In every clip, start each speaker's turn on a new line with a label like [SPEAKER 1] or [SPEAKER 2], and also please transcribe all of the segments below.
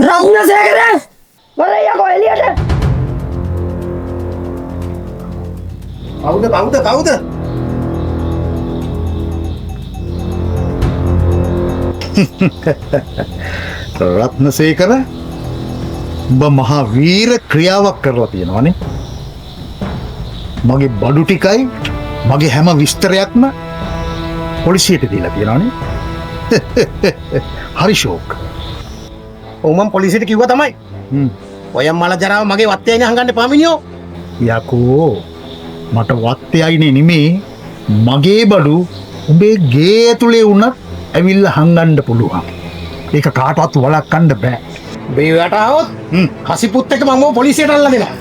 [SPEAKER 1] රත්නසේකර බලය යකෝ එළියට.
[SPEAKER 2] කවුද? රත්නසේකර ඔබ මහා වීර ක්‍රියාවක් කරලා තියෙනවානේ. මගේ බඩු ටිකයි මගේ හැම විස්තරයක්ම පොලිසියට දීලා තියෙනවානේ. හරි ෂෝක්.
[SPEAKER 3] ඔව් මම පොලිසියට කිව්වා තමයි. ඔය මල ජරාව මගේ වත්තේනේ හංගන්න පාමිනියෝ.
[SPEAKER 2] යකෝ මට වත්තයයිනේ නෙමේ මගේ බඩු උඹේ ගේ ඇතුලේ වුණත් ඇවිල්ලා හංගන්න පුළුවන්. ඒක කාටවත් වළක්වන්න බෑ.
[SPEAKER 3] බේවට આવොත් කසිපුත් එක මම පොලිසියට අල්ලලා දෙනවා.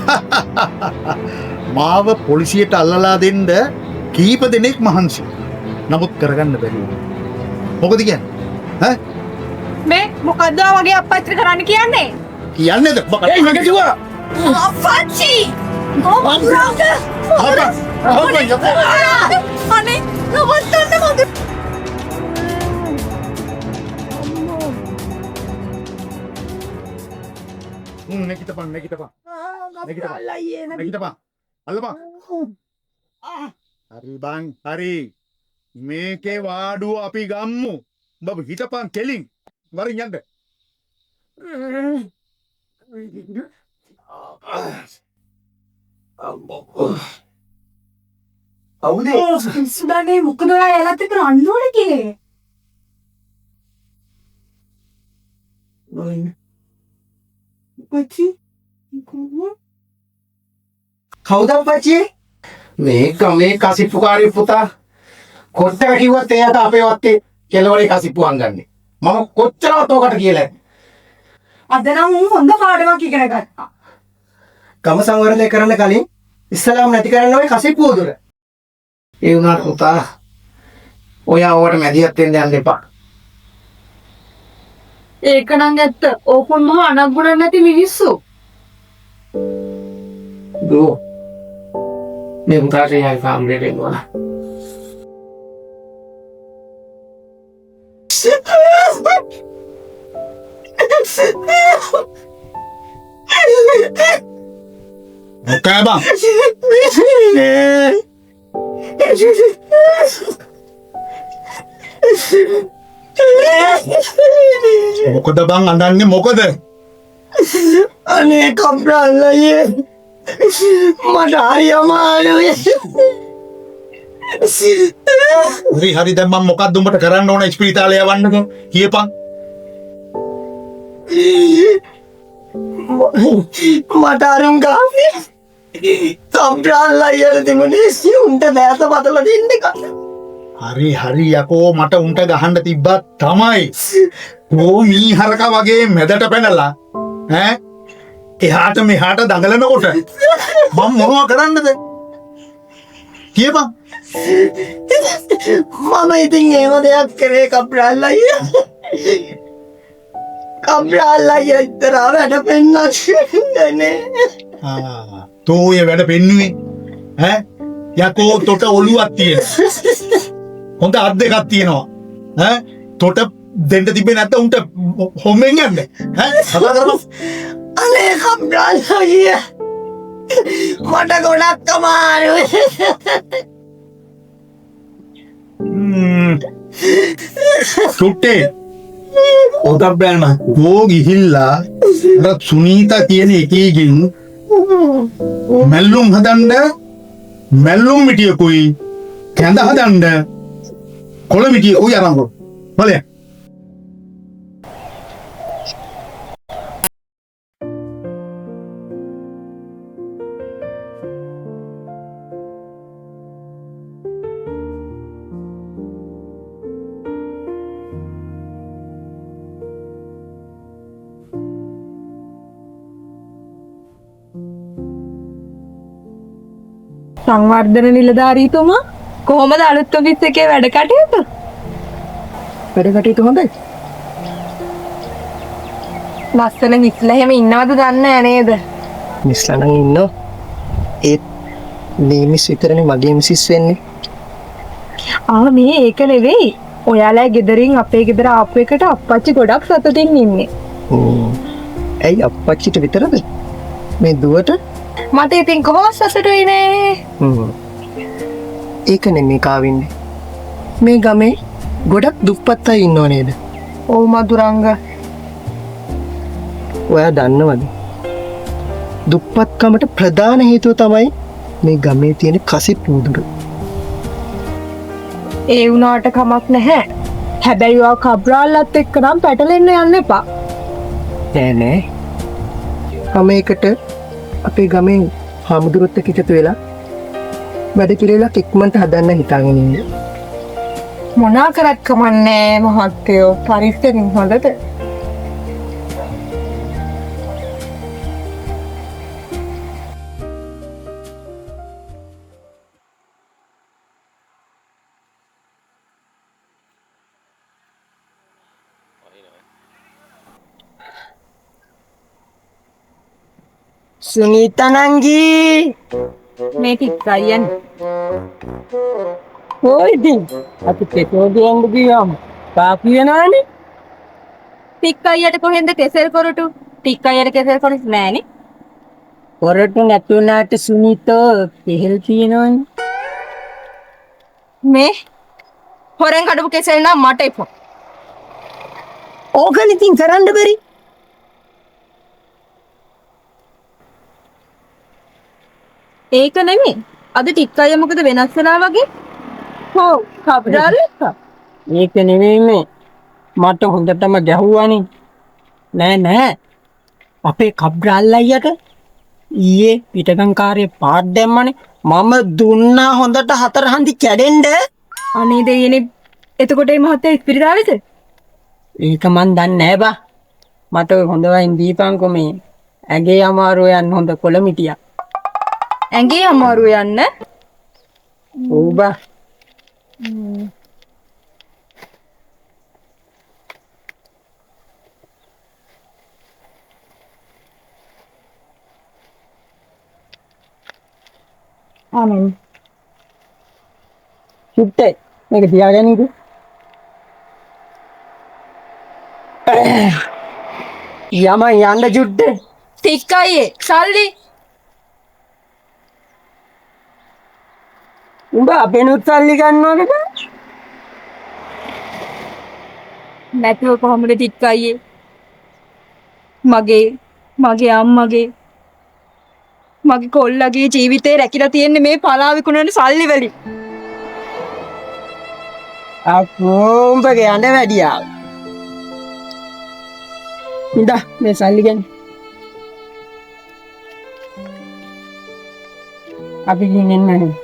[SPEAKER 2] මාව පොලිසියට අල්ලලා දෙන්න කීප දෙනෙක් මහන්සි. නමුත් කරගන්න බැරි වුණා. මොකද කියන්නේ?
[SPEAKER 4] මේ මොකද්ද වගේ අප්පච්චි කරන්න කියන්නේ?
[SPEAKER 2] කියන්නේද?
[SPEAKER 3] ඒයි මගේ කිව්වා.
[SPEAKER 4] අප්පච්චි! අනේ නවත්තන්න මගේ.
[SPEAKER 2] නැගිටපන්. අල්ලපන්. හරි බං හරි. මේකේ වාඩුව අපි ගම්මු. බබ හිටපන් කෙලින්. වරින් යන්න.
[SPEAKER 4] සුදානේ මොකද ඔයා එලත් එක්ක රණ්ඩු වල කියේ?
[SPEAKER 1] අප්පච්චි කවුද අප්පච්චි?
[SPEAKER 3] මේක මේ කසිප්පුකාරී පුතා කොච්චර කිව්වත් එයාට අපේ වත්තේ කෙලවරේ කසිප්පු හංගන්නේ. මම කොච්චරවත් ඔකට කියලා.
[SPEAKER 4] අද නම් උන් හොඳ පාඩමක් ඉගෙන ගත්තා.
[SPEAKER 1] ගම සංවර්ධනය කරන්න කලින් ඉස්ලාම් නැති කරන්න ඔය කසිප්පු උදුර.
[SPEAKER 3] ඒ වුණාට පුතා ඔයා ඔවට මැදිහත් වෙන්න යන්න එපා.
[SPEAKER 4] ඒක නම් ඇත්ත. ඕකුන් මහ අනග්ගුණ නැති මිනිස්සු.
[SPEAKER 3] දෝ මේ පුතාට යයි කාමරේට එනවා.
[SPEAKER 2] මොකෑ බං? මොකද බං අඬන්නේ මොකද?
[SPEAKER 1] අනේ කම්බ්‍රාල්ලයේ මට හරි අමාරුයි.
[SPEAKER 2] හරි දැන් මම මොකක්ද උඹට කරන්න ඕන ස්පිරිතාලේ යවන්නකෝ කියපන්.
[SPEAKER 1] මට අරුම් ගාවේ කම්බ්‍රාල්ලයේ දෙමුනේ උන්ට දැස බදලා දෙන්න කන්න.
[SPEAKER 2] හරි යකෝ මට උන්ට ගහන්න තිබ්බා තමයි. ඕ මීහරකා වගේ මැදට පැනලා ඈ එහාට මෙහාට දඟලනකොට මම මොනවා කරන්නද? කියපන්.
[SPEAKER 1] මම ඉතින් ඒව දෙයක් කරේ කම්බ්‍රාල්ලයේ. කම්බ්‍රාල්ලයේ ඉතර වැඩ පෙන්නන්නේ.
[SPEAKER 2] තෝ ඔය වැඩ පෙන්නුවේ ඈ යකෝ තොට ඔළුවක් තියෙන. හොඳ අත් දෙකක් තියෙනවා. ඈ තොට දෙන්න තිබ්බේ නැත්නම් උන්ට හොම්ෙන් යන්නේ. ඈ කතා කරපන්.
[SPEAKER 1] අනේ කම්බ්‍රාල්ලයේ මට ගොඩක් අමාරුයි.
[SPEAKER 2] සුට්ටේ ඔතක් බෑන ඕ ගිහිල්ලා අර සුනීතා කියන එකේකින් මැල්ලුම් හදන්න මැල්ලුම් මිටියකුයි කැඳ හදන්න කොළ මිටියකුයි අරන් ගොඩ බලය.
[SPEAKER 4] සංවර්ධන නිලධාරීතුමා කොහොමද අලුත් ඔෆිස් එකේ වැඩ කටයුතු?
[SPEAKER 1] වැඩ කටයුතු හොඳයි.
[SPEAKER 4] ලස්සන මිස්ලා එහෙම ඉන්නවද දන්නේ නැහැ නේද?
[SPEAKER 1] මිස්ලා නම් ඉන්නෝ. ඒත් මේ මිස් විතරනේ මගේ මිසිස් වෙන්නේ.
[SPEAKER 4] මේ ඒක නෙවෙයි. ඔයාලා ගෙදරින් අපේ ගෙදර ආපු එකට අප්පච්චි ගොඩක් සතුටින් ඉන්නේ.
[SPEAKER 1] ඇයි අප්පච්චිට විතරද මේ දුවට
[SPEAKER 4] මට ඉතින් කොහොම සතුටුයිනේ.
[SPEAKER 1] ඒකනේ මේ කාවින්නේ මේ ගමේ ගොඩක් දුප්පත් අය ඉන්නව නේද?
[SPEAKER 4] ඔව් මදුරංග.
[SPEAKER 1] ඔයා දන්නවද දුප්පත්කමට ප්‍රධාන හේතුව තමයි මේ ගමේ තියෙන කසිප් මුදුර.
[SPEAKER 4] ඒ වුණාට කමක් නැහැ. හැබැයි ඔයා කබ්‍රාල්ලත් එක්ක නම් පැටලෙන්න යන්න එපා.
[SPEAKER 1] නෑ කමයකට අපේ ගමේ හාමුදුරුවොත් එක්ක එකතු වෙලා වැඩ පිළිවෙලක් ඉක්මනට හදන්න හිතාගෙන ඉන්නේ.
[SPEAKER 4] මොනා කරත් කමන්නේ මහත්තයෝ. පරිස්සමින් හොඳට.
[SPEAKER 1] සුනීතා නංගී
[SPEAKER 4] මේ ටිකයන්
[SPEAKER 1] කොයිදින් අපි පෙට්‍රෝල් ගියාම කාපි වෙනවනේ.
[SPEAKER 4] ටික් අයියට කොහෙන්ද කෙසෙල් කොරටු? ටික් අයියට කෙසෙල් කොරටු නෑනේ.
[SPEAKER 1] කොරටු නැතුණාට සුනීතෝ කෙහෙල් තියෙනවනේ.
[SPEAKER 4] මේ හොරෙන් කඩපු කෙසෙල් නම් මට එපා.
[SPEAKER 1] ඕකනේ ඉතින් කරන්න බැරි.
[SPEAKER 4] ඒක නෙමෙයි. අද ටික් අයිය මොකද වෙනස් වෙලා වගේ? ඔව් කබ්‍රාල් එක්ක.
[SPEAKER 1] ඒක නෙමෙයි මේ මට හොඳටම ගැහුවානේ. නෑ අපේ කබ්‍රාල් අයියට ඊයේ පිටකංකාරයේ පාත් දැම්මනේ. මම දුන්නා හොඳට හතර හන්දි කැඩෙන්න.
[SPEAKER 4] අනේ දෙයනේ. එතකොට මේ මහත්තයා ඉස්පිරිතාලෙද?
[SPEAKER 1] ඒක මන් දන්නේ නෑ බා. මට ඔය හොඳ වයින් දීපන්කො මේ ඇගේ අමාරු යන්න හොඳ කොළමිටියක්.
[SPEAKER 4] ඇඟේ අමාරු යන්න.
[SPEAKER 1] ඔව් බා.
[SPEAKER 4] ආමෙන්.
[SPEAKER 1] චුට්ටේ මේක තියාගන්නකෝ. යම යන්න චුට්ටේ.
[SPEAKER 4] ටික් අයියේ සල්ලි.
[SPEAKER 1] උඹ අපේනුත් සල්ලි ගන්නවද?
[SPEAKER 4] නැතුව කොහොමද ටික් අයියේ? මගේ අම්මගේ මගේ කොල්ලගේ ජීවිතේ රැකිලා තියෙන්නේ මේ පලා විකුණන සල්ලි වලින්.
[SPEAKER 1] අපෝ උඹගේ යන්න වැඩියා. ඉඳා මේ සල්ලි ගන්න. අපි ගිහින් එන්න.